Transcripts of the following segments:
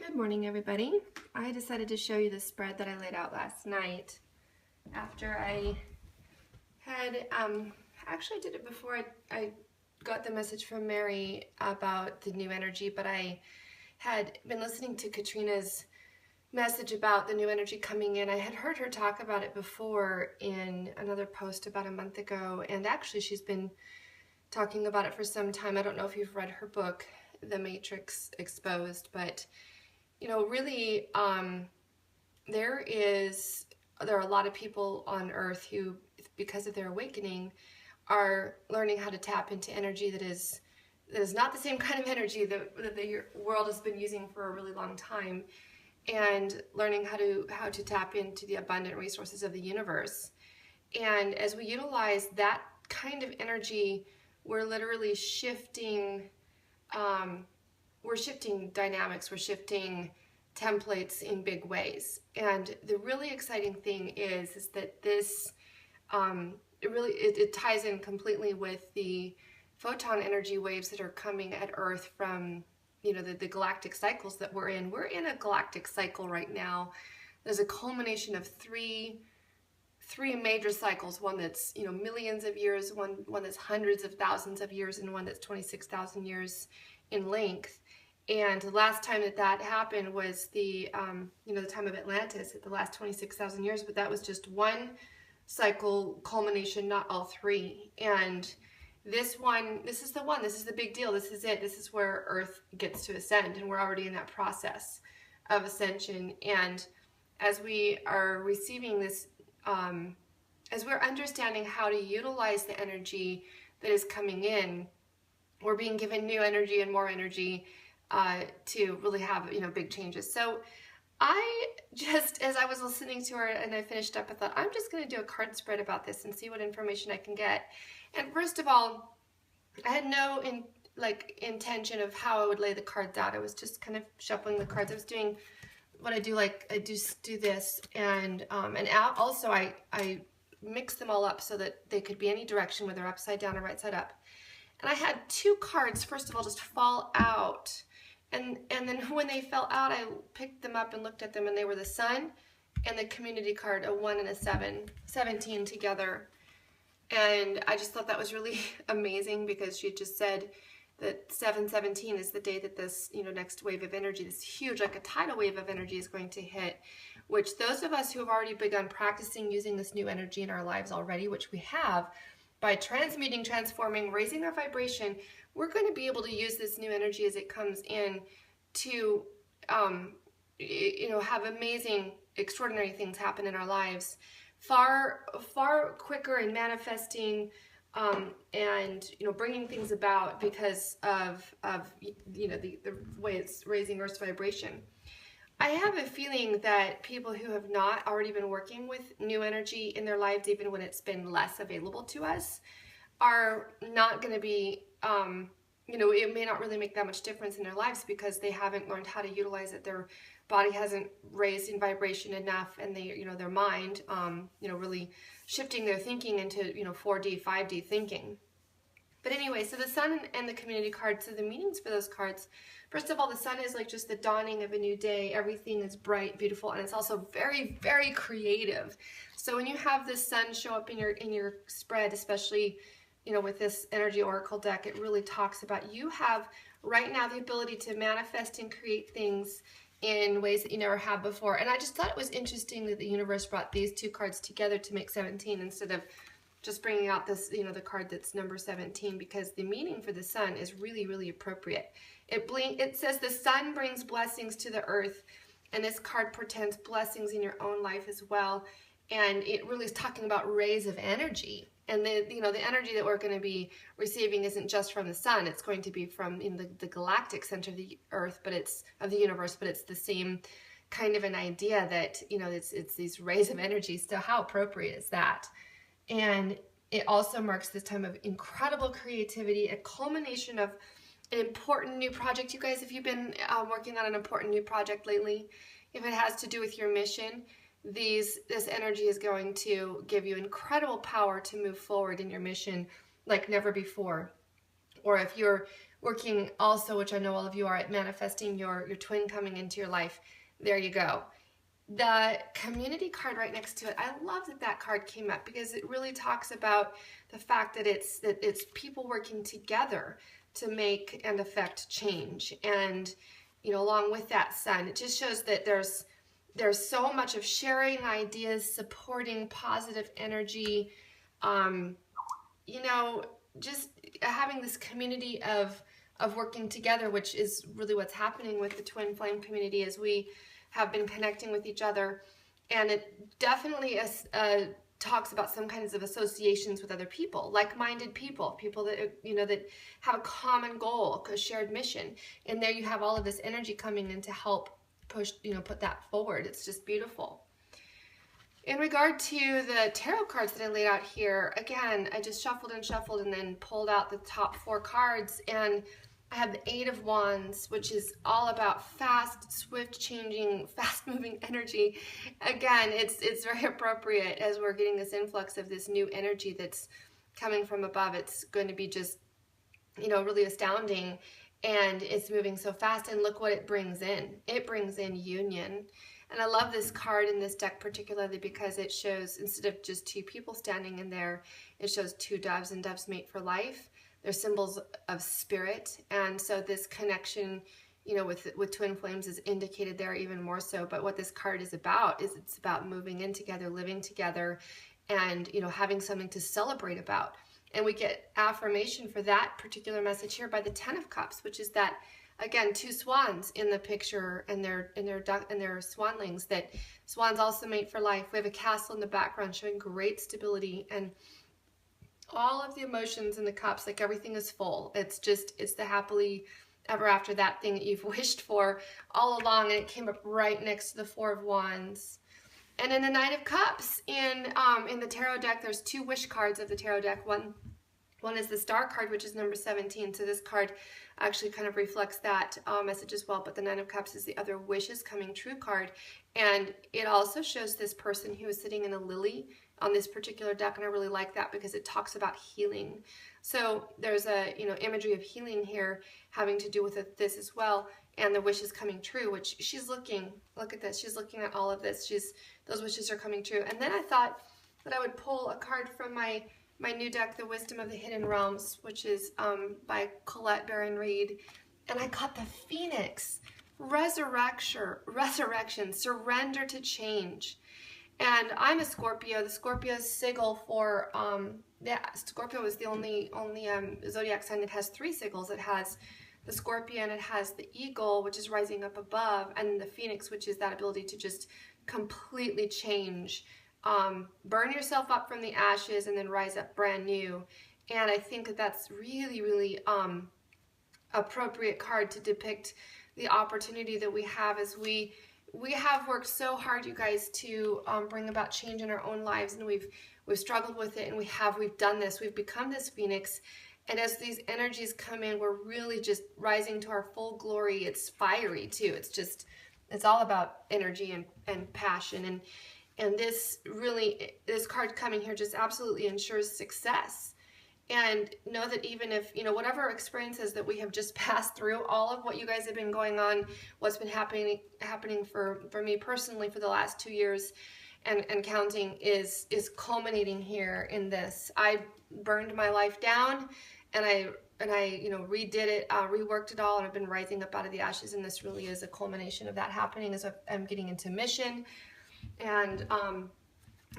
Good morning, everybody. I decided to show you the spread that I laid out last night after I had, actually did it before I got the message from Mary about the new energy, but I had been listening to Katrina's message about the new energy coming in. I had heard her talk about it before in another post about a month ago, and actually she's been talking about it for some time. I don't know if you've read her book, The Matrix Exposed, but you know, really, there are a lot of people on Earth who, because of their awakening, are learning how to tap into energy that is not the same kind of energy that the world has been using for a really long time, and learning how to tap into the abundant resources of the universe. And as we utilize that kind of energy, we're literally shifting. We're shifting dynamics, we're shifting templates in big ways. And the really exciting thing is that this, it ties in completely with the photon energy waves that are coming at Earth from, you know, the galactic cycles that we're in. We're in a galactic cycle right now. There's a culmination of three major cycles, one that's, you know, millions of years, one that's hundreds of thousands of years, and one that's 26,000 years in length. And the last time that happened was the, you know, the time of Atlantis, at the last 26,000 years, but that was just one cycle culmination, not all three. And this is the big deal. This is it. This is where Earth gets to ascend, and we're already in that process of ascension. And as we are receiving this, as we're understanding how to utilize the energy that is coming in, we're being given new energy and more energy to really have, you know, big changes. So I just, as I was listening to her and I finished up, I thought, I'm just going to do a card spread about this and see what information I can get. And first of all, I had no intention of how I would lay the cards out. I was just kind of shuffling the cards. I was doing what I do, like I just do this, and also I mixed them all up so that they could be any direction, whether upside down or right side up. And I had two cards, first of all, just fall out. And then when they fell out, I picked them up and looked at them, and they were the Sun and the Community card, a 1 and a 17 together. And I just thought that was really amazing, because she just said that 717 is the day that this, you know, next wave of energy, this huge, like a tidal wave of energy, is going to hit, which those of us who have already begun practicing using this new energy in our lives already, which we have, by transmuting, transforming, raising our vibration, we're going to be able to use this new energy as it comes in to, you know, have amazing, extraordinary things happen in our lives, far quicker in manifesting, and, you know, bringing things about because of you know, the way it's raising Earth's vibration. I have a feeling that people who have not already been working with new energy in their lives, even when it's been less available to us, are not going to be, you know, it may not really make that much difference in their lives, because they haven't learned how to utilize it. Their body hasn't raised in vibration enough, and they, you know, their mind, you know, really shifting their thinking into, you know, 4D, 5D thinking. But anyway, so the Sun and the Community card, so the meanings for those cards, first of all, the Sun is like just the dawning of a new day. Everything is bright, beautiful, and it's also very, very creative. So when you have the Sun show up in your spread, especially, you know, with this Energy Oracle deck, it really talks about you have right now the ability to manifest and create things in ways that you never have before. And I just thought it was interesting that the universe brought these two cards together to make 17 instead of just bringing out this, you know, the card that's number 17, because the meaning for the Sun is really, really appropriate. It says the Sun brings blessings to the earth, and this card portends blessings in your own life as well. And it really is talking about rays of energy. And you know, the energy that we're going to be receiving isn't just from the Sun. It's going to be from, in the galactic center of the Earth, but it's of the universe. But it's the same kind of an idea that, you know, it's these rays of energy. So how appropriate is that? And it also marks this time of incredible creativity, a culmination of an important new project. You guys, if you've been working on an important new project lately, if it has to do with your mission, this energy is going to give you incredible power to move forward in your mission like never before. Or if you're working also, which I know all of you are, at manifesting your twin coming into your life. There you go. The community card right next to it, I love that card came up, because it really talks about the fact that it's people working together to make and affect change. And along with that sun, it just shows that there's so much of sharing ideas, supporting positive energy, just having this community of working together, which is really what's happening with the Twin Flame community as we have been connecting with each other. And it definitely talks about some kinds of associations with other people, like-minded people that that have a common goal, a shared mission. And there you have all of this energy coming in to help push, put that forward. It's just beautiful. In regard to the tarot cards that I laid out here, again, I just shuffled and then pulled out the top 4 cards, and I have the 8 of Wands, which is all about fast, swift changing, fast moving energy. Again, it's very appropriate as we're getting this influx of this new energy that's coming from above. It's going to be just, really astounding, and it's moving so fast. And look what it brings in. It brings in union. And I love this card in this deck particularly because it shows, instead of just 2 people standing in there, it shows 2 doves, and doves mate for life. They're symbols of spirit. And so this connection, with twin flames is indicated there even more so. But what this card is about is it's about moving in together, living together, and, having something to celebrate about. And we get affirmation for that particular message here by the 10 of Cups, which is that, again, 2 swans in the picture, and their swanlings, that swans also mate for life. We have a castle in the background showing great stability, and all of the emotions in the cups, like everything is full. It's the happily ever after, that thing that you've wished for all along, and it came up right next to the 4 of Wands. And in the Knight of Cups, in the tarot deck, there's 2 wish cards of the tarot deck. One is the Star card, which is number 17. So this card actually kind of reflects that message as well. But the Nine of Cups is the other wishes coming true card. And it also shows this person who is sitting in a lily on this particular deck. And I really like that because it talks about healing. So there's a imagery of healing here having to do with this as well. And the wish is coming true, which she's looking, look at this, she's looking at all of this. Those wishes are coming true. And then I thought that I would pull a card from my new deck, The Wisdom of the Hidden Realms, which is by Colette Baron Reed. And I got the Phoenix, resurrection, surrender to change. And I'm a Scorpio. The Scorpio's sigil for, Scorpio is the only zodiac sign that has 3 sigils. It has the Scorpion, it has the Eagle, which is rising up above, and the Phoenix, which is that ability to just completely change. Burn yourself up from the ashes and then rise up brand new. And I think that that's really, really appropriate card to depict the opportunity that we have as we have worked so hard, you guys, to bring about change in our own lives, and we've struggled with it, and we've done this. We've become this Phoenix, and as these energies come in, we're really just rising to our full glory. It's fiery too. It's all about energy and passion, and this card coming here just absolutely ensures success. And know that even if, whatever experiences that we have just passed through, all of what you guys have been going on, what's been happening for me personally for the last 2 years and counting is culminating here in this. I burned my life down, and I redid it, reworked it all, and I've been rising up out of the ashes, and this really is a culmination of that happening as I'm getting into mission, and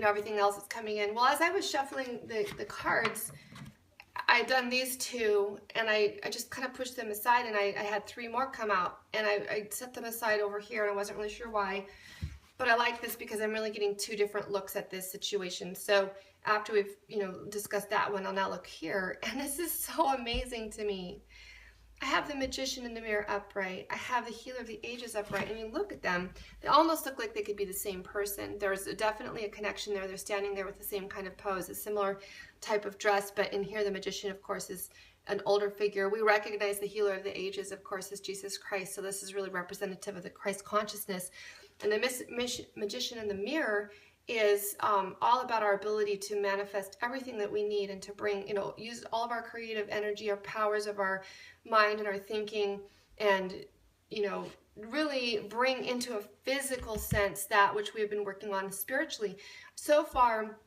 everything else is coming in. Well, as I was shuffling the cards, I'd done these 2, and I just kind of pushed them aside, and I had 3 more come out, and I set them aside over here, and I wasn't really sure why, but I like this because I'm really getting 2 different looks at this situation. So after we've discussed that one, I'll now look here, and this is so amazing to me. I have the Magician in the Mirror upright. I have the Healer of the Ages upright, and you look at them, they almost look like they could be the same person. There's definitely a connection there. They're standing there with the same kind of pose, a similar type of dress, but in here the Magician, of course, is an older figure. We recognize the Healer of the Ages, of course, as Jesus Christ, so this is really representative of the Christ consciousness. And the Magician in the Mirror is all about our ability to manifest everything that we need and to bring, use all of our creative energy, our powers of our mind and our thinking, and, you know, really bring into a physical sense that which we have been working on spiritually. So far,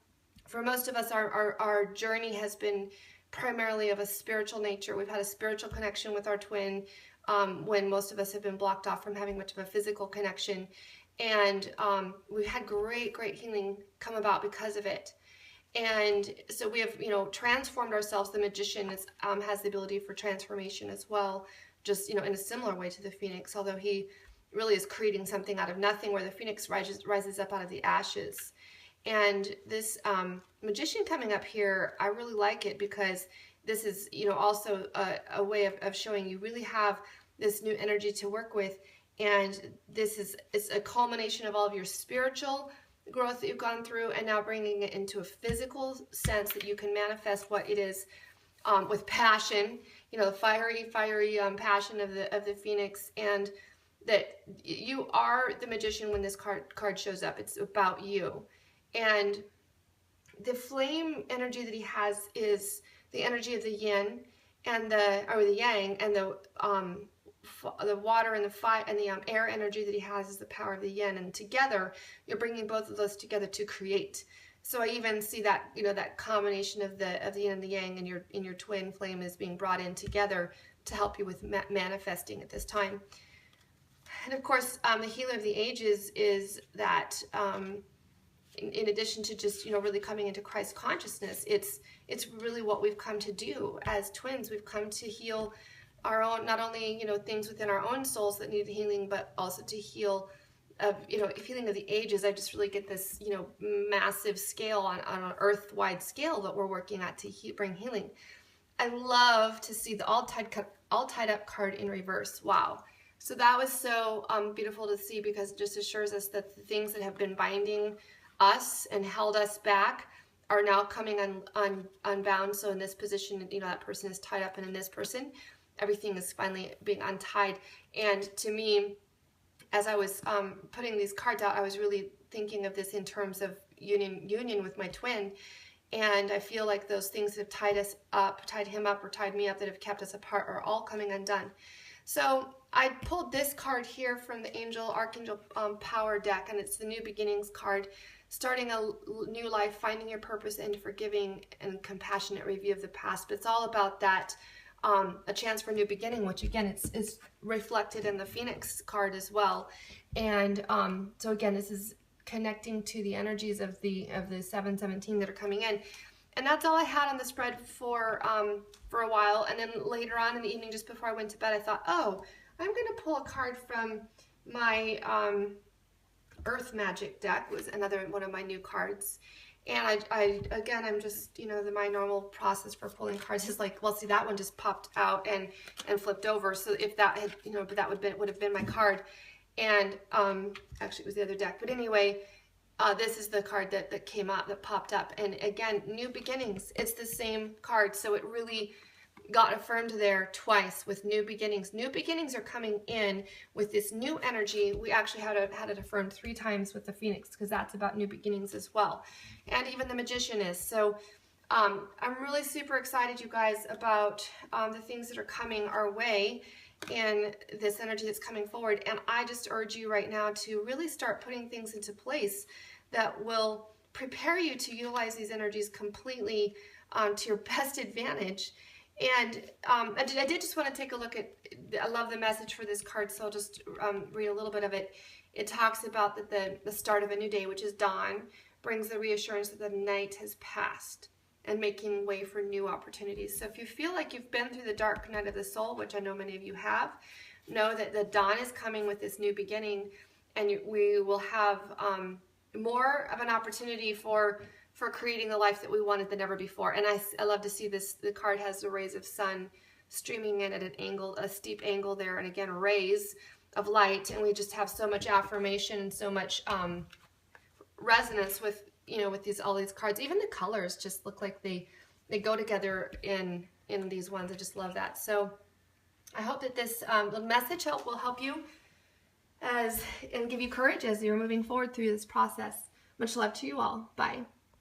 for most of us, our journey has been primarily of a spiritual nature. We've had a spiritual connection with our twin, when most of us have been blocked off from having much of a physical connection. And we've had great healing come about because of it. And so we have, you know, transformed ourselves. The magician has the ability for transformation as well, just, you know, in a similar way to the phoenix, although he really is creating something out of nothing, where the phoenix rises up out of the ashes. And this magician coming up here, I really like it, because this is, you know, also a way of showing you really have this new energy to work with. And it's a culmination of all of your spiritual growth that you've gone through, and now bringing it into a physical sense that you can manifest what it is, with passion, you know, the fiery passion of the phoenix, and that you are the magician when this card shows up. It's about you. And the flame energy that he has is the energy of the yin and the yang, and the water and the fire and the air energy that he has is the power of the yin. And together, you're bringing both of those together to create. So I even see that, you know, that combination of the yin and the yang in your twin flame is being brought in together to help you with manifesting at this time. And of course, the healer of the ages is that. In addition to just, you know, really coming into Christ consciousness, it's really what we've come to do as twins. We've come to heal our own, not only, you know, things within our own souls that need healing, but also to heal, you know, healing of the ages. I just really get this, you know, massive scale on an earth-wide scale that we're working at to bring healing. I love to see the all tied up card in reverse. Wow. So that was so beautiful to see, because it just assures us that the things that have been binding us and held us back are now coming unbound. So in this position, you know, that person is tied up, and in this person, everything is finally being untied. And to me, as I was putting these cards out, I was really thinking of this in terms of union with my twin. And I feel like those things that have tied us up, tied him up, or tied me up, that have kept us apart, are all coming undone. So I pulled this card here from the Archangel Power deck, and it's the New Beginnings card. Starting a new life, finding your purpose, and forgiving and compassionate review of the past. But it's all about that, a chance for new beginning, which again, it's reflected in the Phoenix card as well. And so again, this is connecting to the energies of the 717 that are coming in. And that's all I had on the spread for a while. And then later on in the evening, just before I went to bed, I thought, oh, I'm going to pull a card from my Earth Magic deck. Was another one of my new cards. And I'm just, you know, my normal process for pulling cards is like, well, see, that one just popped out and flipped over. So if that had, you know, but that would have been my card. And actually it was the other deck. But anyway, this is the card that came out, that popped up. And again, New Beginnings, it's the same card. So it really got affirmed there twice with New Beginnings. New beginnings are coming in with this new energy. We actually had it affirmed 3 times with the Phoenix, because that's about new beginnings as well. And even the Magician is. So I'm really super excited, you guys, about the things that are coming our way and this energy that's coming forward. And I just urge you right now to really start putting things into place that will prepare you to utilize these energies completely to your best advantage. And I did just want to take a look at, I love the message for this card, so I'll just read a little bit of it. It talks about that the start of a new day, which is dawn, brings the reassurance that the night has passed and making way for new opportunities. So if you feel like you've been through the dark night of the soul, which I know many of you have, know that the dawn is coming with this new beginning, and we will have more of an opportunity for creating the life that we wanted than ever before. And I love to see this. The card has the rays of sun streaming in at an angle, a steep angle there, and again, rays of light. And we just have so much affirmation and so much resonance with, you know, with all these cards. Even the colors just look like they go together in these ones. I just love that. So I hope that this message will help you and give you courage as you're moving forward through this process. Much love to you all. Bye.